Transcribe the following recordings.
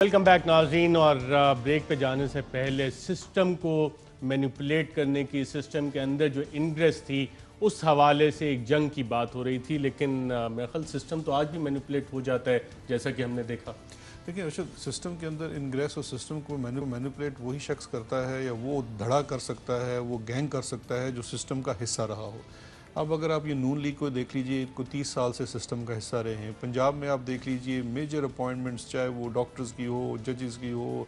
Welcome back नाज़रीन। और break पे जाने से पहले सिस्टम को मैनिपुलेट करने की, सिस्टम के अंदर जो इनग्रेस थी उस हवाले से एक जंग की बात हो रही थी, लेकिन मेरे ख्याल सिस्टम तो आज भी मैनिपुलेट हो जाता है जैसा कि हमने देखा। देखिए अरशद, सिस्टम के अंदर इनग्रेस और सिस्टम को मैनिपुलेट वही शख्स करता है या वो धड़ा कर सकता है, वो गैंग कर सकता है जो सिस्टम का हिस्सा रहा हो। अब अगर आप ये नून लीग को देख लीजिए, इनको 30 साल से सिस्टम का हिस्सा रहे हैं। पंजाब में आप देख लीजिए मेजर अपॉइंटमेंट्स, चाहे वो डॉक्टर्स की हो, जजेस की हो,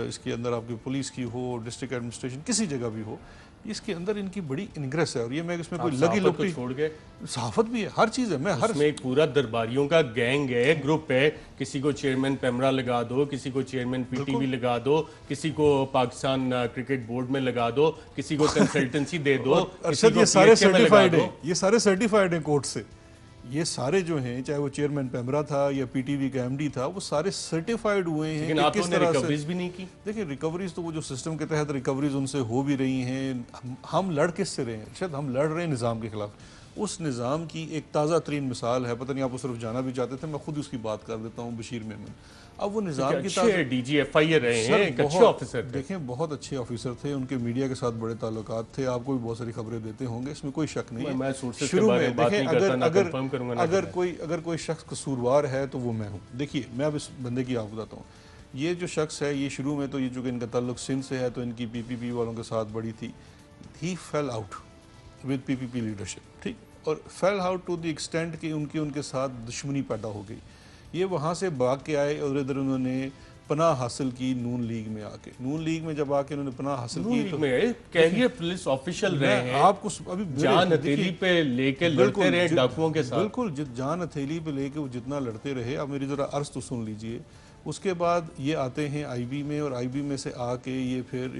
इसके अंदर आपकी पुलिस की हो, डिस्ट्रिक्ट एडमिनिस्ट्रेशन, किसी जगह भी हो, इसके अंदर इनकी बड़ी इनग्रेस है। और ये मैं इसमें कोई लगी लुपटी छोड़ गए, सहाफत भी है, हर चीज़ है। मैं हर उसमें एक पूरा दरबारियों का गैंग है, ग्रुप है। किसी को चेयरमैन पेमरा लगा दो, किसी को चेयरमैन पीटीवी लगा दो, किसी को पाकिस्तान क्रिकेट बोर्ड में लगा दो, किसी को कंसल्टेंसी दे दो। अरशद, ये सारे सर्टिफाइड हैं, ये सारे सर्टिफाइड हैं कोर्ट से। ये सारे जो हैं, चाहे वो चेयरमैन पेमरा था या पीटीवी का एमडी था, वो सारे सर्टिफाइड हुए हैं। लेकिन आप लोगों ने रिकवरीज भी नहीं की। देखिए रिकवरीज तो वो जो सिस्टम के तहत रिकवरीज उनसे हो भी रही हैं। हम लड़ किससे रहे हैं? शायद हम लड़ रहे हैं निज़ाम के खिलाफ। उस निज़ाम की एक ताज़ा तरीन मिसाल है, पता नहीं आप उस तरफ जाना भी चाहते थे, मैं खुद उसकी बात कर देता हूँ, बशीर मेमन। अब वो निज़ाम की डीजीएफआई रहे हैं, एक अच्छे ऑफिसर थे। देखें, बहुत अच्छे ऑफिसर थे, उनके मीडिया के साथ बड़े ताल्लुकात थे, आपको भी बहुत सारी खबरें देते होंगे, इसमें कोई शक नहीं है। शुरू में देखें, अगर कोई शख्स कसूरवार है तो वो मैं हूँ। देखिए, मैं अब इस बंदे की आपको बताता हूँ। ये जो शख्स है, ये शुरू में तो ये चूँकि इनका ताल्लुक सिंध से है, तो इनकी पीपीपी वालों के साथ बड़ी थी। He fell out with PPP leadership, ठीक, और fell out to the extent कि उनके साथ दुश्मनी पैदा हो गई। ये वहाँ से भाग के आए और इधर उन्होंने पनाह हासिल की नून लीग में आके। नून लीग में जब आके उन्होंने पनाह हासिल की तो कैरियर पुलिस ऑफिशियल रहे हैं, आपको अभी जान हथेली पे लेके लड़ते रहे डाकुओं के साथ। बिल्कुल, जान हथेली पे लेके वो जितना लड़ते रहे। अब मेरी ज़रा अर्ज तो सुन लीजिए। उसके बाद ये आते हैं आईबी में, और आईबी में से आके ये फिर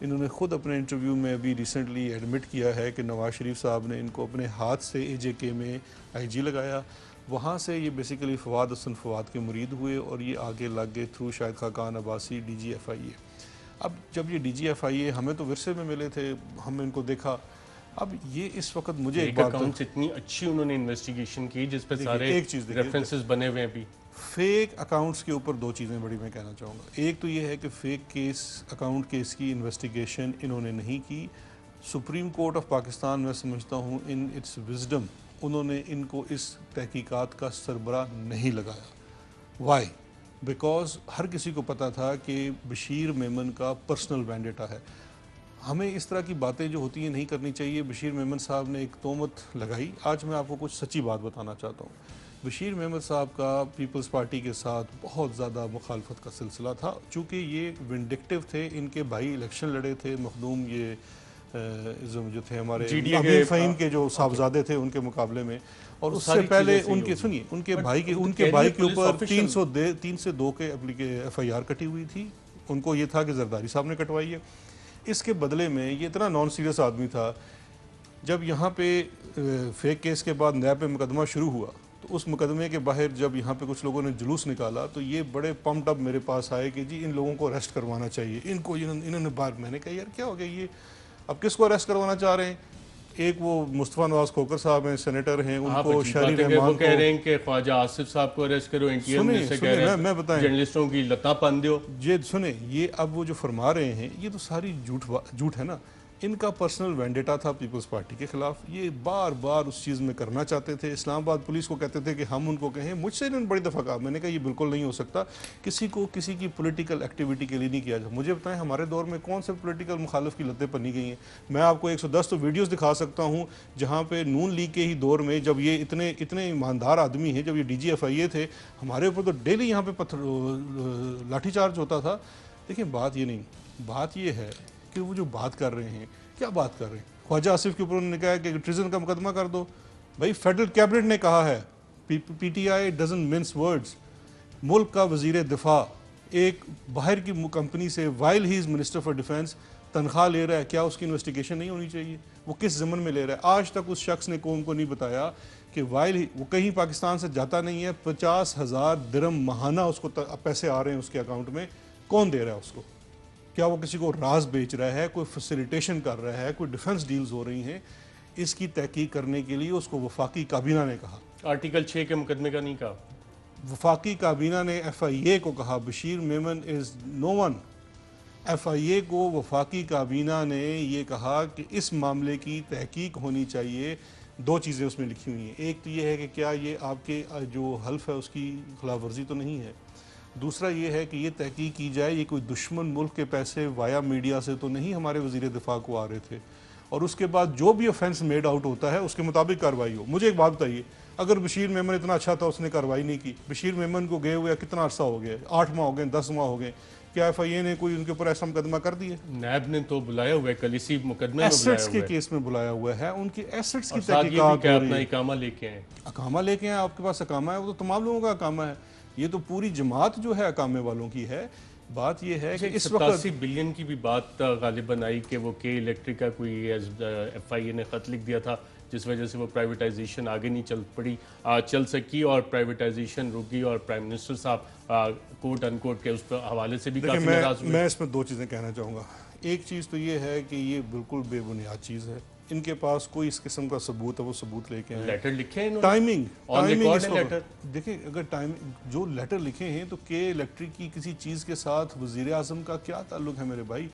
इन्होंने खुद अपने इंटरव्यू में अभी रिसेंटली एडमिट किया है कि नवाज शरीफ साहब ने इनको अपने हाथ से एजेके में आईजी लगाया। वहाँ से ये बेसिकली फवाद हसन फवाद के मुरीद हुए और ये आगे लग गए थ्रू शाहिद खाकान अब्बासी DGFIA। अब जब ये DGFIA हमें तो विरसे में मिले थे, हमने इनको देखा। अब ये इस वक्त मुझे एक अकाउंट्स इतनी अच्छी उन्होंने इन्वेस्टिगेशन की जिस पे सारे एक चीज़ रेफरेंसेस बने हुए हैं। अभी फेक अकाउंट्स के ऊपर दो चीज़ें बड़ी मैं कहना चाहूँगा। एक तो ये है कि फेक केस, अकाउंट केस की इन्वेस्टिगेशन इन्होंने नहीं की। सुप्रीम कोर्ट ऑफ पाकिस्तान, मैं समझता हूँ इन इट्स विजडम, उन्होंने इनको इस तहकीकात का सरबरा नहीं लगाया। वाई? बिकॉज हर किसी को पता था कि बशीर मेमन का पर्सनल वैंडेटा है। हमें इस तरह की बातें जो होती हैं नहीं करनी चाहिए। बशीर मेमन साहब ने एक तोहमत लगाई। आज मैं आपको कुछ सच्ची बात बताना चाहता हूँ। बशीर मेमन साहब का पीपल्स पार्टी के साथ बहुत ज़्यादा मुखालफत का सिलसिला था। चूँकि ये विंडिक्टिव थे, इनके भाई इलेक्शन लड़े थे, मखदूम ये जो थे हमारे अमीर फ़हीम के जो साहबजादे थे उनके मुकाबले में। और उससे पहले उनके सुनिए, उनके भाई के ऊपर 3 से 2 के FIR कटी हुई थी। उनको ये था कि जरदारी साहब ने कटवाई है। इसके बदले में ये इतना नॉन सीरियस आदमी था। जब यहाँ पे फेक केस के बाद नया पे मुकदमा शुरू हुआ, तो उस मुकदमे के बाहर जब यहाँ पे कुछ लोगों ने जुलूस निकाला, तो ये बड़े पम्प्ड अप मेरे पास आए कि जी इन लोगों को अरेस्ट करवाना चाहिए, इन्होंने बार। मैंने कहा यार क्या हो गया, ये अब किसको अरेस्ट करवाना चाह रहे हैं? एक वो मुस्तफा नवाज खोकर साहब हैं, सेनेटर हैं, उनको शहरी रहमान कह रहे हैं कि ख्वाजा आसिफ साहब को अरेस्ट करो, इंटीरियर मिनिस्टर कह रहे हैं मैं बताएं जर्नलिस्टों की लता पान दो। ये सुने, ये अब वो जो फरमा रहे हैं ये तो सारी झूठ है ना। इनका पर्सनल वेंडेटा था पीपल्स पार्टी के खिलाफ। ये बार बार उस चीज़ में करना चाहते थे। इस्लामाबाद पुलिस को कहते थे कि हम उनको कहें। मुझसे इन्होंने बड़ी दफ़ा कहा, मैंने कहा ये बिल्कुल नहीं हो सकता। किसी को किसी की पॉलिटिकल एक्टिविटी के लिए नहीं किया जाए। मुझे बताएं हमारे दौर में कौन से पॉलिटिकल मुखालिफ की लतें पन्नी गई हैं? मैं आपको 110 तो वीडियोज़ दिखा सकता हूँ जहाँ पर नून लीग के ही दौर में, जब ये इतने ईमानदार आदमी हैं, जब ये DGFIA थे, हमारे ऊपर तो डेली यहाँ पर लाठीचार्ज होता था। देखिए बात ये नहीं, बात ये है कि वो जो बात कर रहे हैं, क्या बात कर रहे हैं? ख्वाजा आसिफ के ऊपर उन्होंने कहा कि ट्रिजन का मुकदमा कर दो। भाई फेडरल कैबिनेट ने कहा है, PTI डजंट मिन्स वर्ड्स। मुल्क का वजीर दिफा एक बाहर की कंपनी से while he is minister for defence तनख्वाह ले रहा है, क्या उसकी इन्वेस्टिगेशन नहीं होनी चाहिए? वो किस ज़मन में ले रहा है? आज तक उस शख्स ने कौम को नहीं बताया कि वाइल ही वो कहीं पाकिस्तान से जाता नहीं है। 50,000 दिरहम माहाना उसको पैसे आ रहे हैं उसके अकाउंट में। कौन दे रहा है उसको? क्या वो किसी को राज बेच रहा है, कोई फैसिलिटेशन कर रहा है, कोई डिफेंस डील्स हो रही हैं? इसकी तहकीक करने के लिए उसको वफाकी काबीना ने कहा। आर्टिकल 6 के मुकदमे का नहीं कहा। वफाकी काबीना ने FIA को कहा Bashir Memon is no one. FIA को वफाकी काबीना ने ये कहा कि इस मामले की तहकीक होनी चाहिए। दो चीज़ें उसमें लिखी हुई हैं, एक तो ये है कि क्या ये आपके जो हल्फ है उसकी खिलाफ वर्जी तो नहीं है, दूसरा ये है कि ये तहकीक की जाए ये कोई दुश्मन मुल्क के पैसे वाया मीडिया से तो नहीं हमारे वज़ीर दिफा को आ रहे थे, और उसके बाद जो भी ऑफेंस मेड आउट होता है उसके मुताबिक कार्रवाई हो। मुझे एक बात बताइए, अगर बशीर मेमन इतना अच्छा था उसने कार्रवाई नहीं की, बशीर मेमन को गए हुए कितना अर्सा हो गया, 8 माह हो गए, 10 माह हो गए, क्या FIA ने कोई उनके ऊपर ऐसा मुकदमा कर दिए? नैब ने तो बुलाया हुआ है, कल इसी मुकदमे में बुलाया एसेट्स हुआ के है। केस में बुलाया हुआ है, उनके एसेट्स की और साथ ये भी तहकीकात क्या हो अपना रही है। इकामा लेके आए। अकामा लेके आए, आपके पास अकामा है, वो तो तमाम लोगों का अकामा है, ये तो पूरी जमात जो है अकामे वालों की है। बात ये है कि इस वक्त 87 बिलियन की भी बात गालिबन आई कि वो के इलेक्ट्रिक का कोई FIA ने खत लिख दिया था जिस वजह से वो प्राइवेटाइजेशन आगे नहीं चल सकी और प्राइवेटाइजेशन रुक गई, और प्राइम मिनिस्टर साहब कोट अनकोट के उस पर हवाले से भी काफी नाराज हुए। मैं इसमें दो चीज़ें कहना चाहूँगा। एक चीज़ तो ये है कि ये बिल्कुल बेबुनियाद चीज़ है, इनके पास कोई इस किस्म का सबूत है, वो सबूत लेके आए। लेटर लिखे हैं टाइमिंग लेटर देखिए, अगर टाइम जो लेटर लिखे हैं तो के इलेक्ट्रिक की किसी चीज़ के साथ वज़ीर आज़म का क्या ताल्लुक है मेरे भाई?